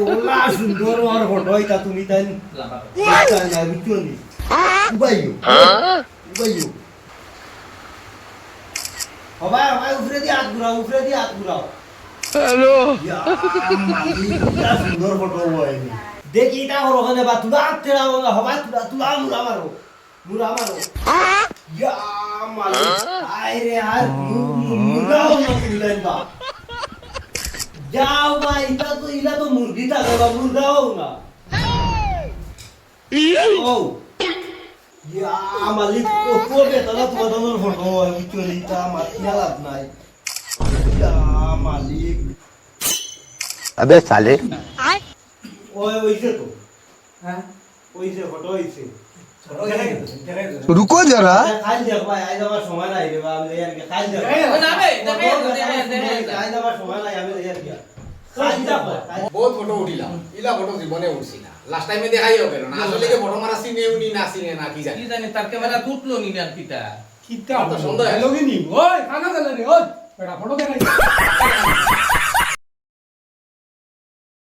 OLA সুন্দর আর photo এটা তুমি তাই না বুঝছো নি উবাইও উবাইও হবাই হবাই উপরে দিয়ে হাত ঘুরাও হ্যালো সুন্দর ফটো হয় দেখি এটা ওখানে বা তুলা তেরা হবাই তুলা মুরা মারো ইয়া মালিক আরে আর মুরাও না তুলেন বা যাও ভাই ইলা তো মুরগি থাকে বা মুরগাও না ও ইয়া মালিক তো কোবে তালা তো বদনের ফটো আমি চলিতা মাতিয়া লাভ নাই ইয়া মালিক अबे साले ওই ওইছে তো হ্যাঁ ওইছে ফটো হইছে रुको जरा খাই দেখ ভাই আজ আমার সময় নাই রে বা আমি আর কি খাই দেখ আজ আমার সময় নাই আমি আর কি বহুত ফটো উঠিলাম ইলা ফটো জীবনে উঠছি না লাস্ট টাইমে দেখাইও গেল না আসলে কি ফটো মারা সিনে উনি না সিনে না কি জানি তার ক্যামেরা তুটলো নি না কিটা তো সন্দেহ লগিনি ওই খানা গেল রে ওই বড় ফটো দেখাই